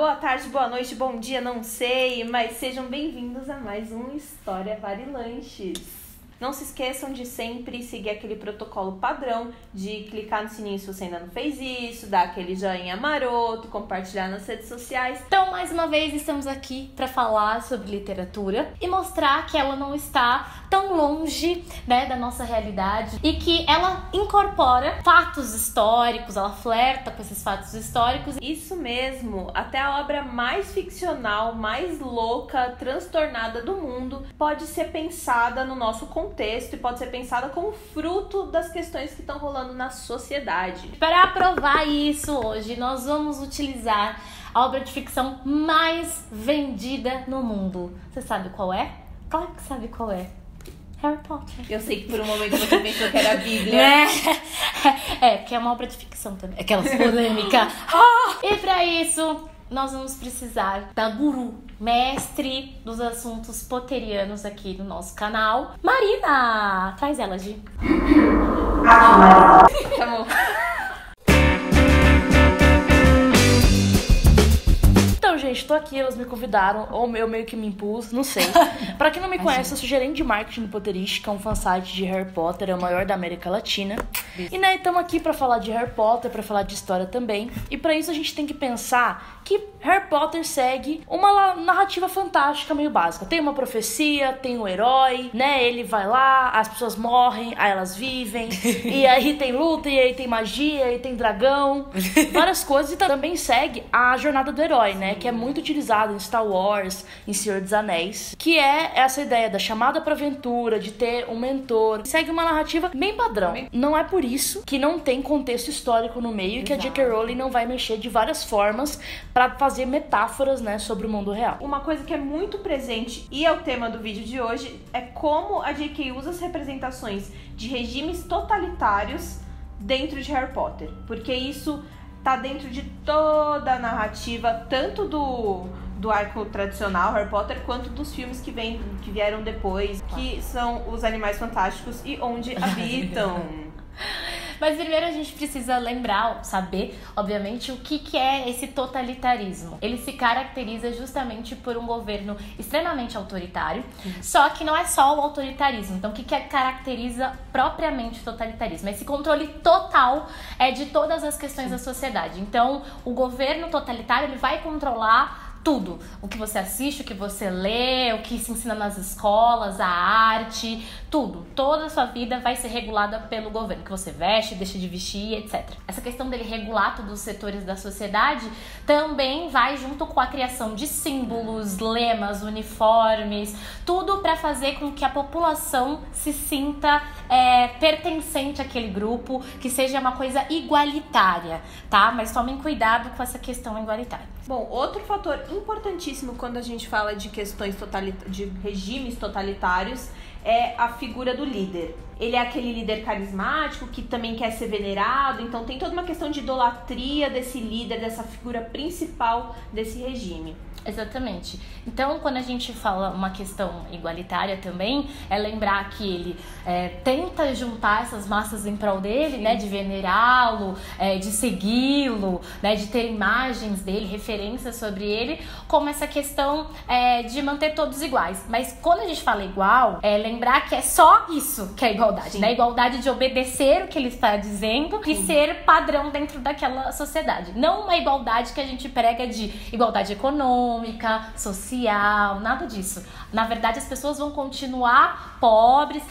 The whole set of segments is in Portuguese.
Boa tarde, boa noite, bom dia, não sei, mas sejam bem-vindos a mais um História Varilanches. Não se esqueçam de sempre seguir aquele protocolo padrão de clicar no sininho se você ainda não fez isso, dar aquele joinha maroto, compartilhar nas redes sociais. Então, mais uma vez, estamos aqui para falar sobre literatura e mostrar que ela não está tão longe, né, da nossa realidade e que ela incorpora fatos históricos, ela flerta com esses fatos históricos. Isso mesmo, até a obra mais ficcional, mais louca, transtornada do mundo pode ser pensada no nosso contexto e pode ser pensada como fruto das questões que estão rolando na sociedade. Para provar isso, hoje nós vamos utilizar a obra de ficção mais vendida no mundo. Você sabe qual é? Claro que sabe qual é. Harry Potter. Eu sei que por um momento você pensou que era a Bíblia. Porque é uma obra de ficção também. Aquelas polêmicas. E pra isso, nós vamos precisar da guru, mestre dos assuntos potterianos aqui do nosso canal, Marina! Traz ela, Gi. Tá bom. Então, gente, tô aqui, elas me convidaram, ou eu meio que me impus, não sei. Pra quem não me conhece, eu sou gerente de marketing do Potterística, um fansite de Harry Potter, é o maior da América Latina. E, né, estamos aqui pra falar de Harry Potter, pra falar de história também. E pra isso a gente tem que pensar que Harry Potter segue uma narrativa fantástica meio básica. Tem uma profecia, tem um herói, né, ele vai lá, as pessoas morrem, aí elas vivem, e aí tem luta, e aí tem magia, e tem dragão, várias coisas. E também segue a jornada do herói, né, que é muito utilizado em Star Wars, em Senhor dos Anéis, que é essa ideia da chamada pra aventura, de ter um mentor. Segue uma narrativa bem padrão. Não é por isso que não tem contexto histórico no meio e que a J.K. Rowling não vai mexer de várias formas pra fazer metáforas, né, sobre o mundo real. Uma coisa que é muito presente e é o tema do vídeo de hoje é como a J.K. usa as representações de regimes totalitários dentro de Harry Potter, porque isso tá dentro de toda a narrativa, tanto do arco tradicional Harry Potter, quanto dos filmes que vieram depois, que são os Animais Fantásticos e Onde Habitam. Mas primeiro a gente precisa lembrar, saber, obviamente, o que é esse totalitarismo. Ele se caracteriza justamente por um governo extremamente autoritário, só que não é só o autoritarismo. Então, o que caracteriza propriamente o totalitarismo? Esse controle total de todas as questões da sociedade. Então, o governo totalitário, ele vai controlar tudo. O que você assiste, o que você lê, o que se ensina nas escolas, a arte, tudo. Toda a sua vida vai ser regulada pelo governo. O que você veste, deixa de vestir, etc. Essa questão dele regular todos os setores da sociedade também vai junto com a criação de símbolos, lemas, uniformes, tudo para fazer com que a população se sinta pertencente àquele grupo, que seja uma coisa igualitária, tá? Mas tomem cuidado com essa questão igualitária. Bom, outro fator importantíssimo quando a gente fala de questões de regimes totalitários é a figura do líder. Ele é aquele líder carismático que também quer ser venerado, então tem toda uma questão de idolatria desse líder, dessa figura principal desse regime. Exatamente. Então, quando a gente fala uma questão igualitária também, é lembrar que ele tenta juntar essas massas em prol dele, né, de venerá-lo, de segui-lo, né, de ter imagens dele, referências sobre ele, como essa questão de manter todos iguais. Mas quando a gente fala igual, lembrar que é só isso que é igualdade, né? Igualdade de obedecer o que ele está dizendo e ser padrão dentro daquela sociedade. Não uma igualdade que a gente prega de igualdade econômica, social, nada disso. Na verdade, as pessoas vão continuar pobres,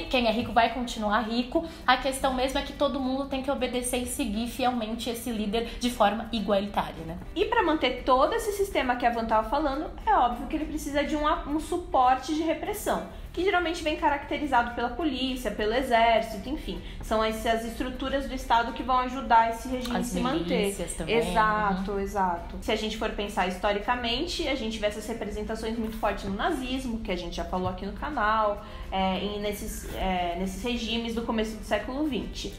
quem é rico vai continuar rico. A questão mesmo é que todo mundo tem que obedecer e seguir fielmente esse líder de forma igualitária, né? E para manter todo esse sistema que a Van estava falando, é óbvio que ele precisa de um suporte de repressão, que geralmente vem caracterizado pela polícia, pelo exército, enfim. São essas estruturas do Estado que vão ajudar esse regime a se manter. Também. Exato. Se a gente for pensar historicamente, a gente vê essas representações muito fortes no nazismo, que a gente já falou aqui no canal, e nesses regimes do começo do século XX.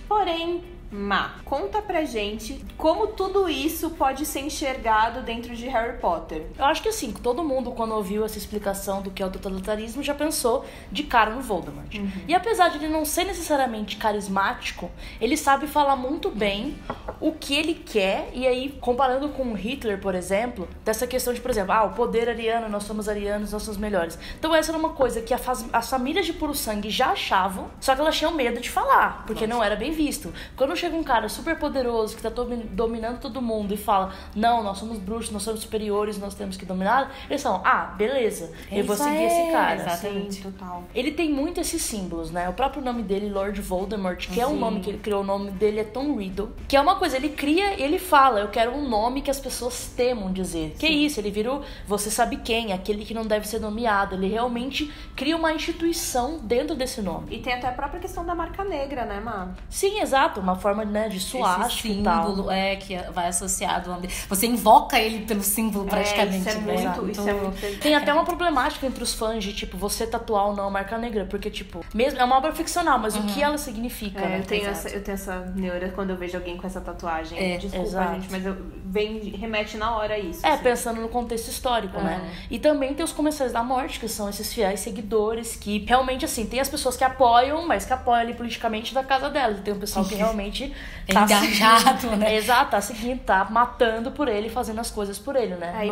Porém, Má, conta pra gente como tudo isso pode ser enxergado dentro de Harry Potter. Eu acho que assim, todo mundo quando ouviu essa explicação do que é o totalitarismo já pensou de cara no Voldemort. E apesar de ele não ser necessariamente carismático, ele sabe falar muito bem o que ele quer. E aí, comparando com Hitler, por exemplo, dessa questão de, por exemplo, o poder ariano, nós somos arianos, nós somos melhores. Então essa era uma coisa que as famílias de puro sangue já achavam, só que elas tinham medo de falar, porque não era bem visto. Quando chega um cara super poderoso que tá dominando todo mundo e fala, não, nós somos bruxos, nós somos superiores, nós temos que dominar, eles falam, beleza, eu vou seguir esse cara. Exatamente. Sim, total. Ele tem muito esses símbolos, né? O próprio nome dele, Lord Voldemort, que é um nome que ele criou, o nome dele é Tom Riddle, que é uma coisa, ele cria, ele fala, eu quero um nome que as pessoas temam dizer. Que é isso, ele vira o você sabe quem, aquele que não deve ser nomeado. Ele realmente cria uma instituição dentro desse nome. E tem até a própria questão da marca negra, né, Má? Sim, exato, uma forma, né, de suástica e tal. Esse símbolo que vai associado a... Você invoca ele pelo símbolo, praticamente. Isso é muito... Tem até uma problemática entre os fãs de, tipo, você tatuar ou não a marca negra, porque, tipo, mesmo é uma obra ficcional, mas o que ela significa, né? Eu tenho essa neura quando eu vejo alguém com essa tatuagem. Desculpa, gente, mas remete na hora a isso. Assim. Pensando no contexto histórico, né? E também tem os Comensais da Morte, que são esses fiéis seguidores que realmente, assim, tem as pessoas que apoiam, mas que apoiam ali politicamente da casa delas. Tem um pessoal que realmente tá engajado, né? Exato, tá seguindo, tá matando por ele, fazendo as coisas por ele, né? Aí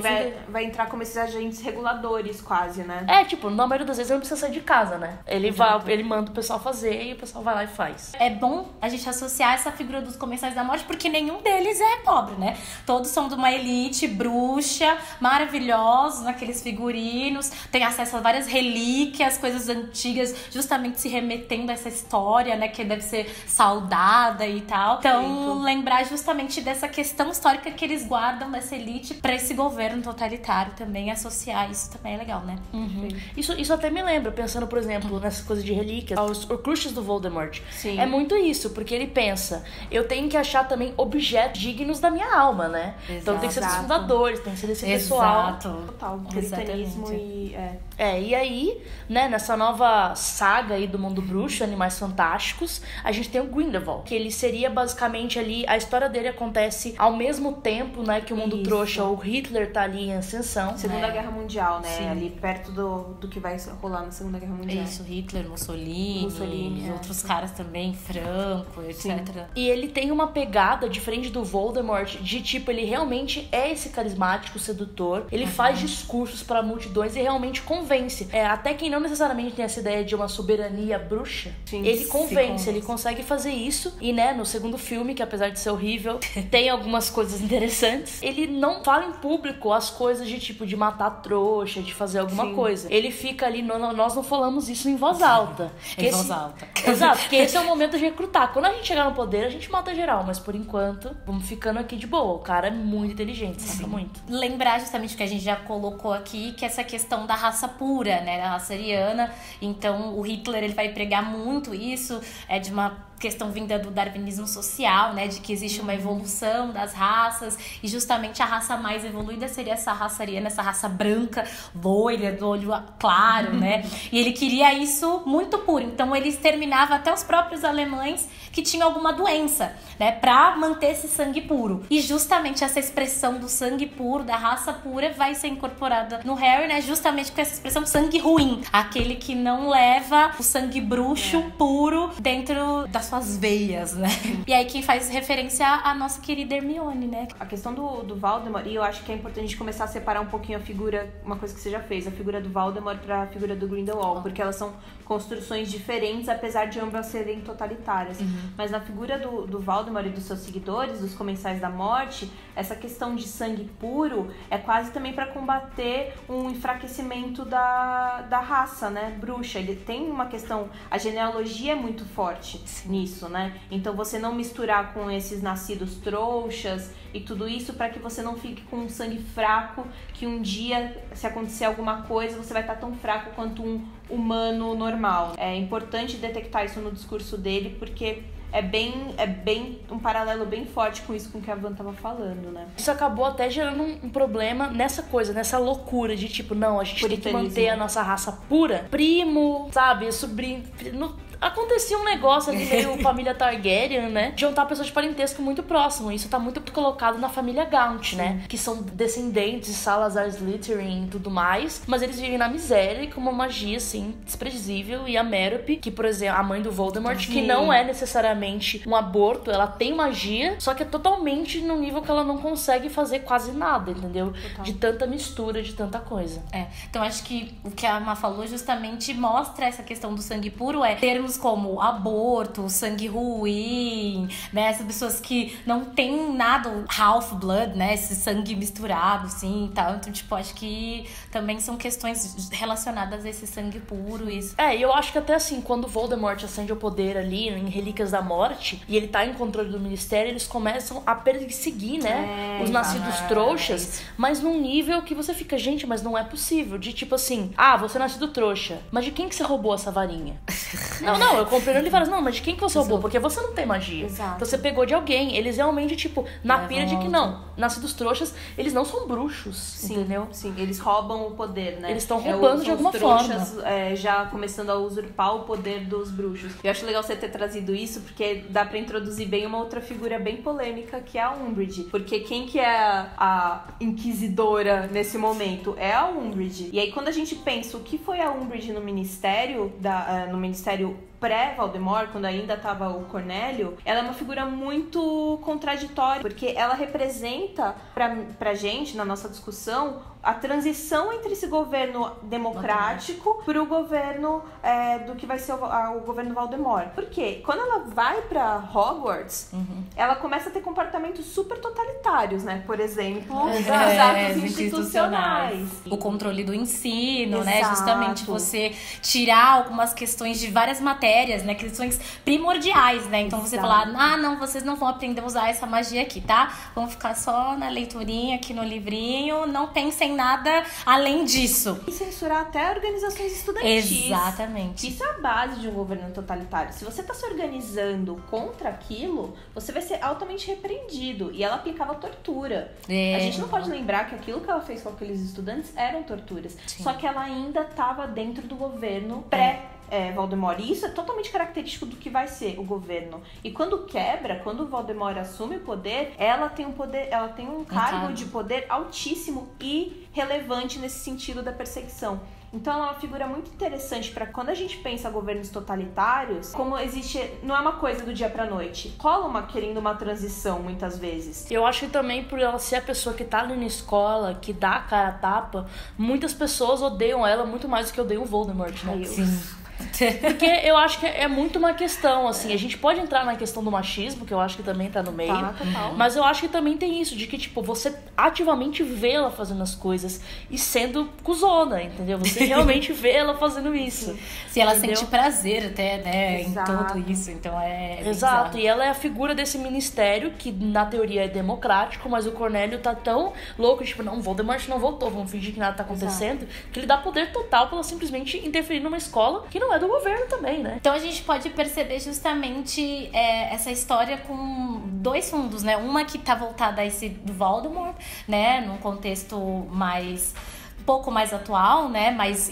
vai entrar como esses agentes reguladores, quase, né? Tipo, na maioria das vezes ele não precisa sair de casa, né? Ele manda o pessoal fazer e o pessoal vai lá e faz. É bom a gente associar essa figura dos Comensais da Morte, porque nenhum deles é pobre, né? Todos são de uma elite bruxa, maravilhosos, naqueles figurinos, tem acesso a várias relíquias, coisas antigas, justamente se remetendo a essa história, né? Que deve ser saudada e tal. Então, lembrar justamente dessa questão histórica que eles guardam dessa elite pra esse governo totalitário também, associar isso também é legal, né? Isso até me lembra, pensando, por exemplo, nessas coisas de relíquias, os Horcruxes do Voldemort. Sim. É muito isso, porque ele pensa, eu tenho que achar também objetos dignos da minha alma, né? Exato. Então tem que ser dos fundadores, tem que ser desse pessoal. Total, puritanismo e... E aí, né, nessa nova saga aí do mundo bruxo, Animais Fantásticos, a gente tem o Grindelwald, que ele seria basicamente ali, a história dele acontece ao mesmo tempo, né, que o mundo trouxa, o Hitler tá ali em ascensão. Segunda Guerra Mundial, né? Sim. Ali perto do que vai rolar na Segunda Guerra Mundial. Isso, Hitler, Mussolini outros caras também, Franco, etc. Sim. E ele tem uma pegada diferente do Voldemort, de tipo, ele realmente é esse carismático sedutor, ele faz discursos para multidões e realmente convence. Até quem não necessariamente tem essa ideia de uma soberania bruxa, ele convence, ele consegue fazer isso. E, né, no segundo filme, que apesar de ser horrível, tem algumas coisas interessantes. Ele não fala em público as coisas de tipo, de matar trouxa, de fazer alguma coisa. Ele fica ali, nós não falamos isso em voz alta. Em voz alta. Exato, porque esse é o momento de recrutar. Quando a gente chegar no poder, a gente mata geral, mas por enquanto, vamos ficando aqui de boa. O cara é muito inteligente, sabe muito. Lembrar justamente o que a gente já colocou aqui, que é essa questão da raça pura, né, da raça ariana. Então, o Hitler, ele vai pregar muito isso, de uma questão vinda do darwinismo social, né, de que existe uma evolução das raças, e justamente a raça mais evoluída seria essa raça ariana, essa raça branca, loira, do olho claro, né, e ele queria isso muito puro, então ele exterminava até os próprios alemães que tinham alguma doença, né, pra manter esse sangue puro, e justamente essa expressão do sangue puro, da raça pura, vai ser incorporada no Harry, né, justamente com essa expressão sangue ruim, aquele que não leva o sangue bruxo puro dentro das suas veias, né? E aí quem faz referência à nossa querida Hermione, né? A questão do Voldemort, e eu acho que é importante a gente começar a separar um pouquinho a figura, uma coisa que você já fez, a figura do Voldemort pra figura do Grindelwald, porque elas são construções diferentes, apesar de ambas serem totalitárias. Mas na figura do Voldemort e dos seus seguidores, dos Comensais da Morte, essa questão de sangue puro é quase também para combater um enfraquecimento da raça, né, bruxa. Ele tem uma questão, a genealogia é muito forte nisso, né? Então você não misturar com esses nascidos trouxas e tudo isso para que você não fique com um sangue fraco, que um dia, se acontecer alguma coisa, você vai estar tão fraco quanto um humano normal. É importante detectar isso no discurso dele, porque é bem um paralelo bem forte com isso com que a Van tava falando, né? Isso acabou até gerando um problema nessa coisa, nessa loucura de tipo, não, a gente tem que manter a nossa raça pura. Primo, sabe, sobrinho, acontecia um negócio ali meio família Targaryen, né? De juntar pessoas de parentesco muito próximo. Isso tá muito colocado na família Gaunt, né? Que são descendentes de Salazar Slytherin e tudo mais. Mas eles vivem na miséria e com uma magia, assim, desprezível. E a Merope, que, por exemplo, a mãe do Voldemort, que não é necessariamente um aborto, ela tem magia, só que é totalmente no nível que ela não consegue fazer quase nada, entendeu? Total. De tanta mistura, de tanta coisa. Então acho que o que a Má falou justamente mostra essa questão do sangue puro, termos como aborto, sangue ruim, né? Essas pessoas que não tem nada, half-blood, né? Esse sangue misturado, assim, e tal. Então, tipo, acho que também são questões relacionadas a esse sangue puro, isso. E eu acho que até assim, quando o Voldemort acende o poder ali em Relíquias da Morte, e ele tá em controle do Ministério, eles começam a perseguir, né? Os nascidos trouxas, mas num nível que você fica, gente, mas não é possível. De tipo assim, você é nascido trouxa, mas de quem que você roubou essa varinha? Não, eu comprei no livro, não, mas de quem que você roubou? Porque você não tem magia. Exato. Então você pegou de alguém. Eles realmente, tipo, na pira de que não, nascidos trouxas, eles não são bruxos, entendeu? Sim, eles roubam o poder, né? Eles estão roubando de alguma trouxas, forma. Já começando a usurpar o poder dos bruxos. Eu acho legal você ter trazido isso, porque dá pra introduzir bem uma outra figura bem polêmica, que é a Umbridge. Porque quem que é a inquisidora nesse momento? É a Umbridge. E aí, quando a gente pensa o que foi a Umbridge no ministério, no ministério pré-Voldemort, quando ainda tava o Cornélio, ela é uma figura muito contraditória, porque ela representa pra gente, na nossa discussão, a transição entre esse governo democrático pro governo do que vai ser o governo Voldemort. Por quê? Quando ela vai pra Hogwarts, ela começa a ter comportamentos super totalitários, né? Por exemplo, os atos institucionais. O controle do ensino, né? Justamente você tirar algumas questões de várias matérias, né? Questões primordiais, né? Então você falar, não, vocês não vão aprender a usar essa magia aqui, tá? Vão ficar só na leiturinha aqui no livrinho, não pensem nada além disso. E censurar até organizações estudantis. Exatamente. Isso é a base de um governo totalitário. Se você tá se organizando contra aquilo, você vai ser altamente repreendido. E ela aplicava tortura. A gente não pode lembrar que aquilo que ela fez com aqueles estudantes eram torturas. Sim. Só que ela ainda estava dentro do governo Voldemort. E isso é totalmente característico do que vai ser o governo. E quando quebra, quando o Voldemort assume o poder, ela tem um cargo de poder altíssimo e relevante nesse sentido da perseguição. Então ela é uma figura muito interessante para quando a gente pensa governos totalitários, como existe, não é uma coisa do dia pra noite, rola querendo uma transição muitas vezes. Eu acho que também por ela ser a pessoa que tá ali na escola, que dá a cara a tapa, muitas pessoas odeiam ela muito mais do que odeiam o Voldemort, né? Sim. Porque eu acho que é muito uma questão, assim, a gente pode entrar na questão do machismo, que eu acho que também tá no meio, mas eu acho que também tem isso, de que, tipo, você ativamente vê ela fazendo as coisas e sendo cuzona, entendeu? Você realmente vê ela fazendo isso. Se ela sente prazer até, né, em tudo isso, então Exato, bizarro. E ela é a figura desse ministério que, na teoria, é democrático, mas o Cornélio tá tão louco, tipo, não, Voldemort não voltou, vamos fingir que nada tá acontecendo, que ele dá poder total pra ela simplesmente interferir numa escola que não é do governo também, né? Então a gente pode perceber justamente essa história com dois fundos, né? Uma que tá voltada a esse do Voldemort, né? Num contexto pouco mais atual, né, mas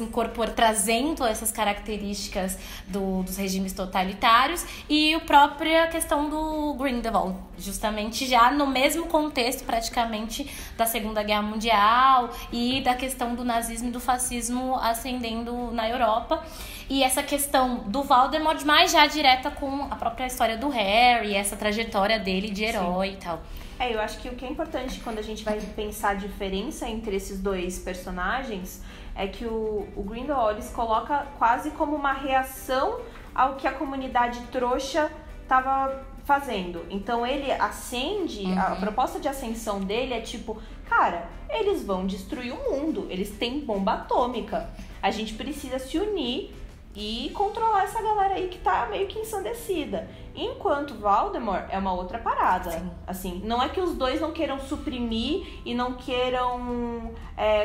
trazendo essas características dos regimes totalitários, e a própria questão do Grindelwald, justamente já no mesmo contexto praticamente da Segunda Guerra Mundial e da questão do nazismo e do fascismo ascendendo na Europa. E essa questão do Voldemort mais já direta com a própria história do Harry, essa trajetória dele de herói e tal. Eu acho que o que é importante quando a gente vai pensar a diferença entre esses dois personagens é que o Grindelwald se coloca quase como uma reação ao que a comunidade trouxa estava fazendo. Então ele ascende, a proposta de ascensão dele é tipo, cara, eles vão destruir o mundo, eles têm bomba atômica, a gente precisa se unir e controlar essa galera aí que tá meio que ensandecida. Enquanto Voldemort é uma outra parada. Sim. Assim, não é que os dois não queiram suprimir e não queiram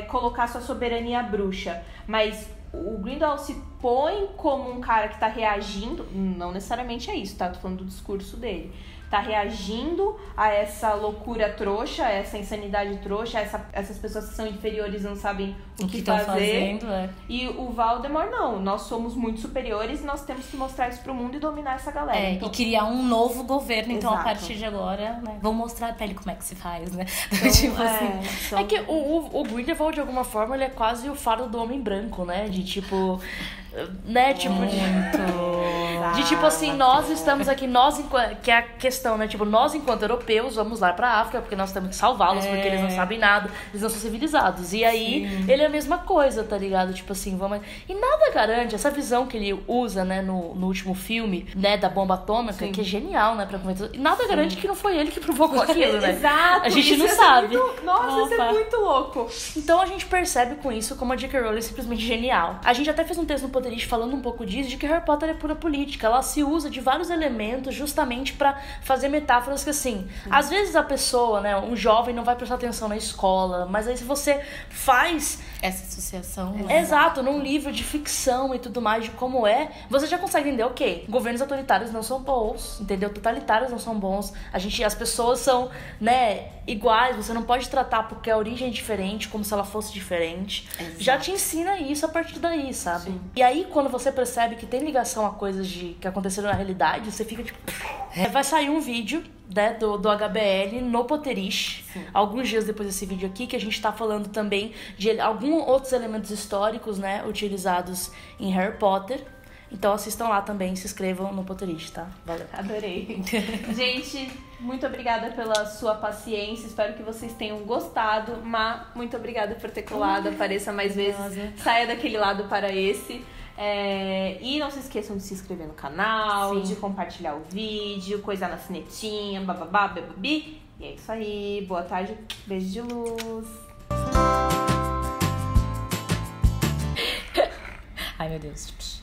colocar sua soberania bruxa, mas o Grindelwald se põe como um cara que tá reagindo, não necessariamente é isso, tá? Tô falando do discurso dele. tá reagindo a essa loucura trouxa, a essa insanidade trouxa, essas pessoas que são inferiores não sabem o que estão fazer. fazendo, E o Voldemort não, nós somos muito superiores e nós temos que mostrar isso pro mundo e dominar essa galera. Então... E criar um novo governo, então Exato. a partir de agora, né? Vou mostrar a pele como é que se faz, né? Então, tipo assim. É que o Grindelwald, de alguma forma, ele é quase o faro do homem branco, né? De tipo... Né, tipo, de tipo assim, nós estamos aqui, que é a questão, né, tipo, nós enquanto europeus vamos lá pra África porque nós temos que salvá-los, porque eles não sabem nada, eles não são civilizados, e aí ele é a mesma coisa, tá ligado, tipo assim, vamos... E nada garante, essa visão que ele usa, né, no último filme, né, da bomba atômica, que é genial, né, pra comentar, e nada garante que não foi ele que provocou aquilo, né? Exato, a gente não isso sabe. Nossa, isso é muito louco. Então a gente percebe com isso como a J.K. Rowling é simplesmente genial. A gente até fez um texto no Potterish falando um pouco disso, de que Harry Potter é pura política. Ela se usa de vários elementos justamente pra fazer metáforas que, assim, às vezes a pessoa, né, um jovem não vai prestar atenção na escola, mas aí se você faz... Essa associação. Exato, num livro de ficção e tudo mais, de como é, você já consegue entender, ok, governos autoritários não são bons, entendeu? Totalitários não são bons, as pessoas são, né, iguais, você não pode tratar porque a origem é diferente, como se ela fosse diferente. Exato. Já te ensina isso a partir daí, sabe? Sim. E aí, quando você percebe que tem ligação a coisas que aconteceram na realidade, você fica tipo... Vai sair um vídeo, né, do HBL no Potterish, alguns dias depois desse vídeo aqui, que a gente tá falando também de alguns outros elementos históricos, né, utilizados em Harry Potter. Então assistam lá também, se inscrevam no Potterish, tá? Valeu. Adorei. Gente, muito obrigada pela sua paciência, espero que vocês tenham gostado. Má, muito obrigada por ter colado, apareça mais vezes, saia daquele lado para esse. E não se esqueçam de se inscrever no canal, de compartilhar o vídeo, coisar na sinetinha, bababá, bebabi. E é isso aí, boa tarde, beijo de luz. Ai, meu Deus.